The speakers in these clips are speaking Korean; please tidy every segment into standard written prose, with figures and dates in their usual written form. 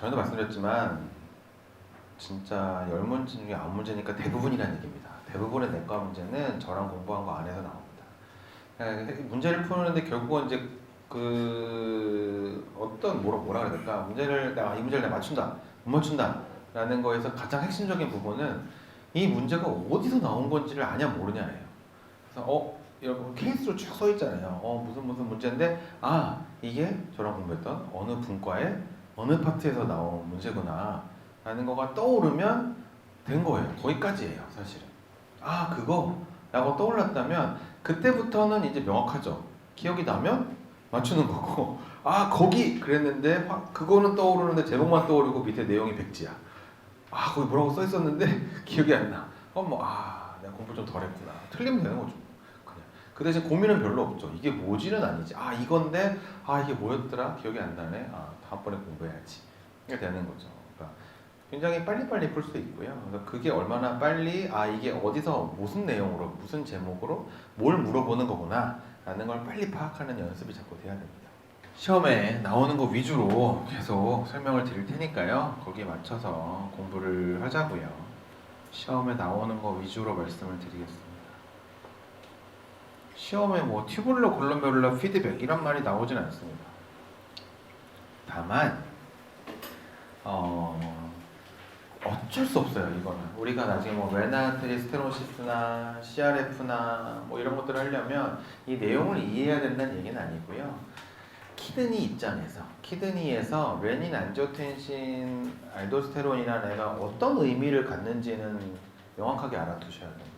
전에도 말씀드렸지만 진짜 10문제 중에 9문제니까 대부분이라는 얘기입니다. 대부분의 내과 문제는 저랑 공부한 거 안에서 나옵니다. 문제를 푸는데 결국은 이제 그 어떤 뭐라 그래야 될까? 문제를 이 문제를 내가 맞춘다, 못 맞춘다 라는 거에서 가장 핵심적인 부분은 이 문제가 어디서 나온 건지를 아냐 모르냐예요. 그래서 여러분 케이스로 쭉 써 있잖아요. 무슨 문제인데 이게 저랑 공부했던 어느 분과의 어느 파트에서 나온 문제구나 라는 거가 떠오르면 된 거예요. 거기까지예요, 사실은. 그거 라고 떠올랐다면 그때부터는 이제 명확하죠. 기억이 나면 맞추는 거고 거기 그랬는데 그거는 떠오르는데 제목만 떠오르고 밑에 내용이 백지야. 거기 뭐라고 써 있었는데 기억이 안 나. 내가 공부 좀 덜 했구나. 틀리면 되는 거죠. 그냥. 그 대신 고민은 별로 없죠. 이게 뭐지는 아니지. 이건데 이게 뭐였더라? 기억이 안 나네. 다음번에 공부해야지. 이게 되는 거죠. 그러니까 굉장히 빨리빨리 풀 수 있고요. 그래서 그게 얼마나 빨리 이게 어디서 무슨 내용으로 무슨 제목으로 뭘 물어보는 거구나 라는 걸 빨리 파악하는 연습이 자꾸 돼야 됩니다. 시험에 나오는 거 위주로 계속 설명을 드릴 테니까요. 거기에 맞춰서 공부를 하자고요. 시험에 나오는 거 위주로 말씀을 드리겠습니다. 시험에 뭐 튜블러 글로메룰러 피드백 이런 말이 나오진 않습니다. 다만 어쩔 수 없어요. 이거는 우리가 나중에 뭐 레나트리 스테노시스나 CRF나 뭐 이런 것들을 하려면 이 내용을 이해해야 된다는 얘기는 아니고요. 키드니 입장에서 키드니에서 레닌, 안지오텐신, 알도스테론이라는 애가 어떤 의미를 갖는지는 명확하게 알아두셔야 됩니다.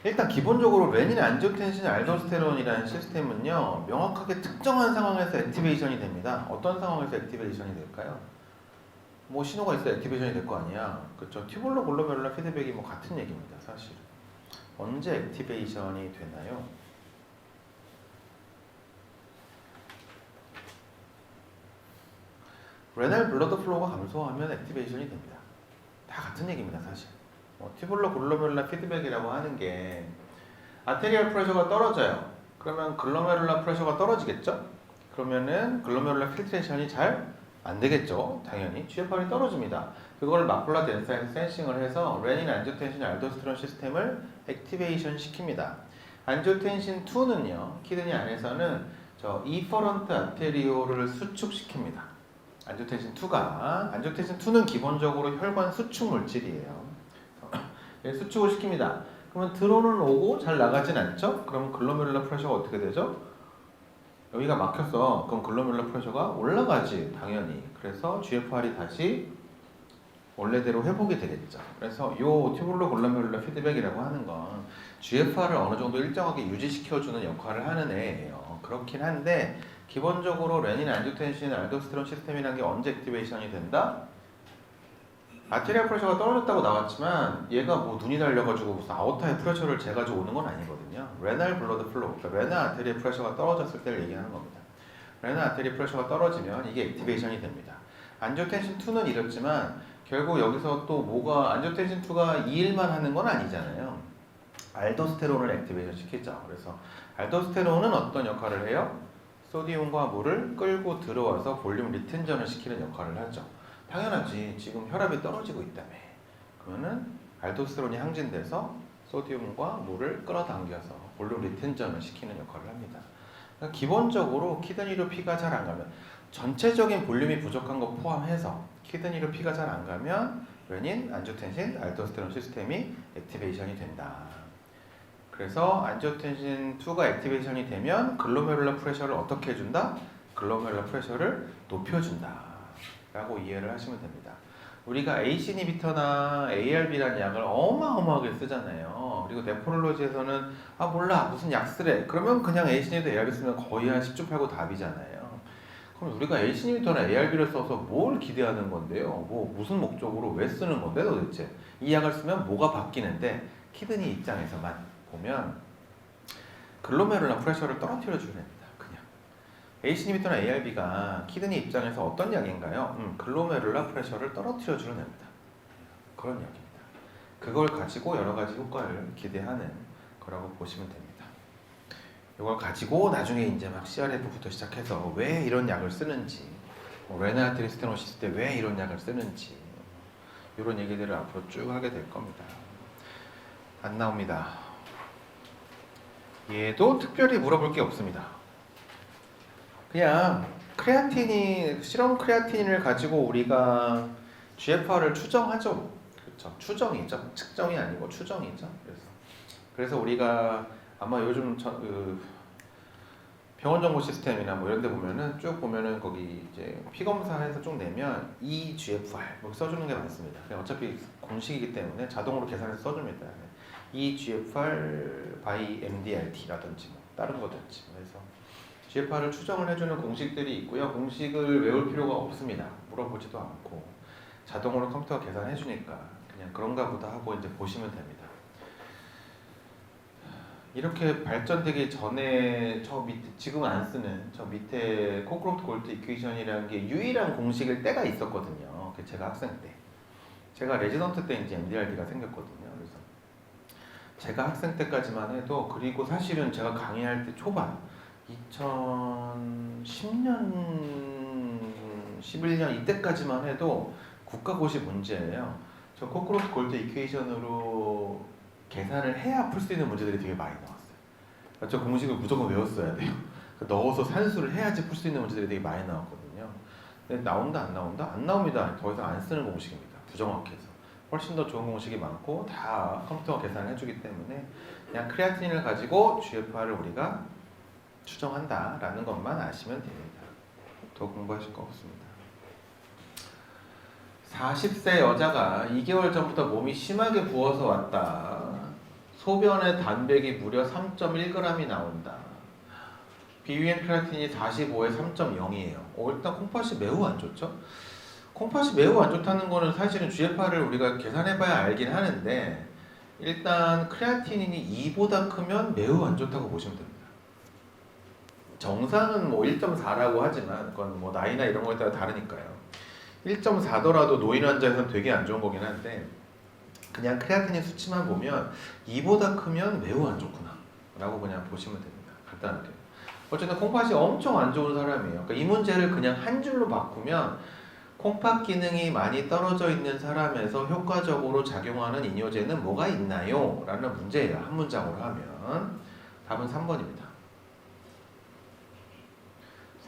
일단 기본적으로 레닌, 안지오텐신, 알도스테론이라는 시스템은요 명확하게 특정한 상황에서 액티베이션이 됩니다. 어떤 상황에서 액티베이션이 될까요? 뭐 신호가 있어야 액티베이션이 될 거 아니야. 그렇죠? 튜블러 글로메룰러 피드백이 뭐 같은 얘기입니다. 사실 언제 액티베이션이 되나요? 레날 블러드 플로우가 감소하면 액티베이션이 됩니다. 다 같은 얘기입니다. 사실 튜블러 글로메룰러 피드백이라고 하는 게 아테리얼 프레셔가 떨어져요. 그러면 글로메룰러 프레셔가 떨어지겠죠? 그러면은 글로메룰러 필트레이션이 잘 안 되겠죠. 당연히 GFR이 떨어집니다. 그걸 마쿨라 덴사에서 센싱을 해서 레닌, 안지오텐신, 알도스테론 시스템을 액티베이션 시킵니다. 안지오텐신 2는요 키드니 안에서는 이퍼런트 아테리오를 수축시킵니다. 안지오텐신 2는 기본적으로 혈관 수축 물질이에요. 수축을 시킵니다. 그러면 들어오는 오고 잘 나가진 않죠? 그럼 글로메룰러 프레셔가 어떻게 되죠? 여기가 막혔어. 그럼 글로메룰러 프레셔가 올라가지 당연히. 그래서 GFR이 다시 원래대로 회복이 되겠죠. 그래서 이 튜블러 글로메룰러 피드백이라고 하는 건 GFR을 어느 정도 일정하게 유지시켜주는 역할을 하는 애예요. 그렇긴 한데 기본적으로 레닌, 안지오텐신, 알도스테론 시스템이라는 게 언제 액티베이션이 된다? 아테리얼 프레셔가 떨어졌다고 나왔지만 얘가 뭐 눈이 달려가지고 무슨 아오타의 프레셔를 재가지고 오는 건 아니거든요. 레날 블러드 플로우, 그러니까 레나 아테리얼 프레셔가 떨어졌을 때를 얘기하는 겁니다. 레나 아테리얼 프레셔가 떨어지면 이게 액티베이션이 됩니다. 안지오텐신 2는 이렇지만 결국 여기서 또 뭐가 안지오텐신 2가 이 일만 하는 건 아니잖아요. 알도스테론을 액티베이션 시키죠. 그래서 알도스테론은 어떤 역할을 해요? 소디움과 물을 끌고 들어와서 볼륨 리텐전을 시키는 역할을 하죠. 당연하지. 지금 혈압이 떨어지고 있다며. 그러면은 알도스테론이 항진돼서 소디움과 물을 끌어당겨서 볼륨 리텐전을 시키는 역할을 합니다. 그러니까 기본적으로 키드니로 피가 잘 안 가면 전체적인 볼륨이 부족한 거 포함해서 키드니로 피가 잘 안 가면 레닌, 안지오텐신, 알도스테론 시스템이 액티베이션이 된다. 그래서 안지오텐신 2가 액티베이션이 되면 글로메룰러 프레셔를 어떻게 해준다? 글로메룰러 프레셔를 높여준다 라고 이해를 하시면 됩니다. 우리가 ACE 이니비터나 ARB라는 약을 어마어마하게 쓰잖아요. 그리고 네프롤로지에서는 몰라 무슨 약 쓰래. 그러면 그냥 ACE 이니비터 ARB 쓰면 거의 한 10주 팔고 답이잖아요. 그럼 우리가 ACE 이니비터나 ARB를 써서 뭘 기대하는 건데요? 뭐 무슨 목적으로 왜 쓰는 건데 도대체? 이 약을 쓰면 뭐가 바뀌는데 키드니 입장에서만 보면 글로메룰러 프레셔를 떨어뜨려 주는 겁니다. 그냥 ACE 이니비터나 ARB가 키드니 입장에서 어떤 약인가요? 글로메룰러 프레셔를 떨어뜨려 주는 겁니다. 그런 약입니다. 그걸 가지고 여러 가지 효과를 기대하는 거라고 보시면 됩니다. 이걸 가지고 나중에 이제 막 CRF부터 시작해서 왜 이런 약을 쓰는지 레나르트리 스테노시스 때 왜 이런 약을 쓰는지 이런 얘기들을 앞으로 쭉 하게 될 겁니다. 안 나옵니다. 얘도 특별히 물어볼 게 없습니다. 그냥 크레아틴이 실험 크레아틴을 가지고 우리가 GFR을 추정하죠. 그렇죠. 추정이죠. 측정이 아니고 추정이죠. 그래서 우리가 아마 요즘 병원 정보 시스템이나 뭐 이런 데 보면은 쭉 보면은 거기 이제 피 검사해서 쭉 내면 eGFR 뭐 써주는 게 많습니다. 어차피 공식이기 때문에 자동으로 계산해서 써줍니다. eGFR by MDRT라든지 뭐 다른 거든지. 그래서 GFR을 추정을 해주는 공식들이 있고요. 공식을 외울 필요가 없습니다. 물어보지도 않고 자동으로 컴퓨터가 계산해주니까 그냥 그런가 보다 하고 이제 보시면 됩니다. 이렇게 발전되기 전에 저 밑에 지금은 안 쓰는 저 밑에 코크로프트 골트 이퀘이션이라는 게 유일한 공식일 때가 있었거든요. 제가 학생 때, 제가 레지던트 때 이제 MDRD가 생겼거든요. 그래서 제가 학생 때까지만 해도, 그리고 사실은 제가 강의할 때 초반 2010년, 11년 이때까지만 해도 국가고시 문제예요. 저 코크로프트 골트 이퀘이션으로 계산을 해야 풀 수 있는 문제들이 되게 많이 나왔어요. 저 공식을 무조건 외웠어야 돼요. 넣어서 산수를 해야지 풀 수 있는 문제들이 되게 많이 나왔거든요. 근데 나온다 안 나온다? 안 나옵니다. 더 이상 안 쓰는 공식입니다. 부정확해서. 훨씬 더 좋은 공식이 많고 다 컴퓨터가 계산을 해주기 때문에 그냥 크레아틴을 가지고 GFR을 우리가 추정한다라는 것만 아시면 됩니다. 더 공부하실 거 없습니다. 40세 여자가 2개월 전부터 몸이 심하게 부어서 왔다. 소변의 단백이 무려 3.1g이 나온다. 비위엔 크레아틴이 45에 3.0이에요. 일단 콩팥이 매우 안 좋죠? 콩팥이 매우 안 좋다는 거는 사실은 GFR을 우리가 계산해봐야 알긴 하는데, 일단 크레아티닌이 2보다 크면 매우 안 좋다고 보시면 됩니다. 정상은 뭐 1.4라고 하지만 그건 뭐 나이나 이런 거에 따라 다르니까요. 1.4더라도 노인 환자에서는 되게 안 좋은 거긴 한데, 그냥 크레아틴인 수치만 보면 2보다 크면 매우 안 좋구나 라고 그냥 보시면 됩니다. 간단하게. 어쨌든 콩팥이 엄청 안 좋은 사람이에요. 그러니까 이 문제를 그냥 한 줄로 바꾸면, 콩팥 기능이 많이 떨어져 있는 사람에서 효과적으로 작용하는 이뇨제는 뭐가 있나요? 라는 문제예요. 한 문장으로 하면. 답은 3번입니다.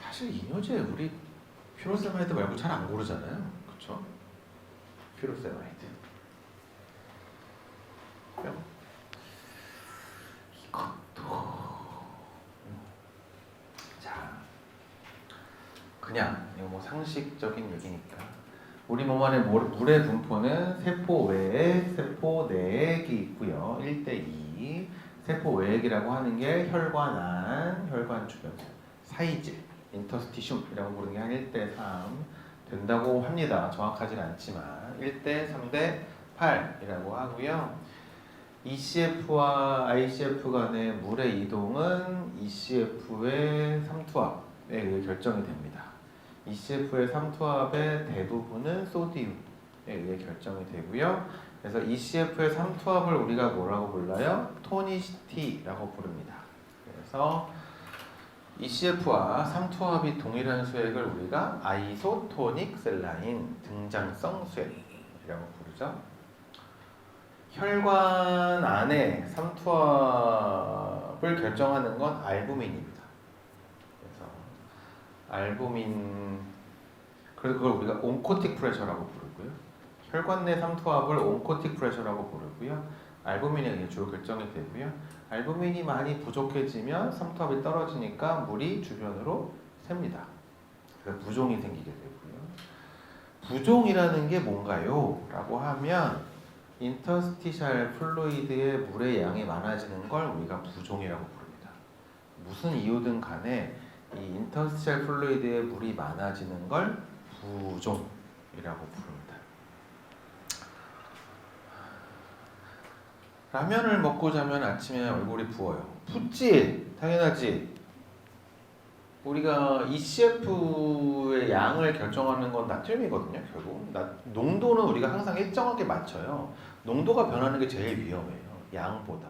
사실 이뇨제 우리 퓨로세마이드 말고 잘 안 고르잖아요. 그쵸? 퓨로세마이드. 이것도 자, 그냥 이거 뭐 상식적인 얘기니까, 우리 몸 안에 물의 분포는 세포 외에 세포 내에 있고요. 1대2. 세포 외액이라고 하는 게 혈관 안, 혈관 주변, 사이질, 인터스티슘이라고 부르는 게 한 1대3 된다고 합니다. 정확하진 않지만 1대 3대 8이라고 하고요. ECF와 ICF 간의 물의 이동은 ECF의 삼투압에 의해 결정이 됩니다. ECF의 삼투압의 대부분은 소디움에 의해 결정이 되고요. 그래서 ECF의 삼투압을 우리가 뭐라고 불러요? 토니시티라고 부릅니다. 그래서 ECF와 삼투압이 동일한 수액을 우리가 아이소토닉 셀라인, 등장성 수액이라고 부르죠. 혈관 안에 삼투압을 결정하는 건 알부민입니다. 그래서 알부민, 그래서 그걸 우리가 온코틱 프레셔라고 부르고요. 혈관 내 삼투압을 온코틱 프레셔라고 부르고요. 알부민에 의해 주로 결정이 되고요. 알부민이 많이 부족해지면 삼투압이 떨어지니까 물이 주변으로 셉니다. 그래서 부종이 생기게 되고요. 부종이라는 게 뭔가요? 라고 하면 인터스티셜 플루이드의 물의 양이 많아지는 걸 우리가 부종이라고 부릅니다. 무슨 이유든 간에 이 인터스티셜 플루이드의 물이 많아지는 걸 부종이라고 부릅니다. 라면을 먹고 자면 아침에 얼굴이 부어요. 붓지? 당연하지. 우리가 ECF의 양을 결정하는 건 나트륨이거든요. 결국 농도는 우리가 항상 일정하게 맞춰요. 농도가 변하는 게 제일 위험해요. 양보다.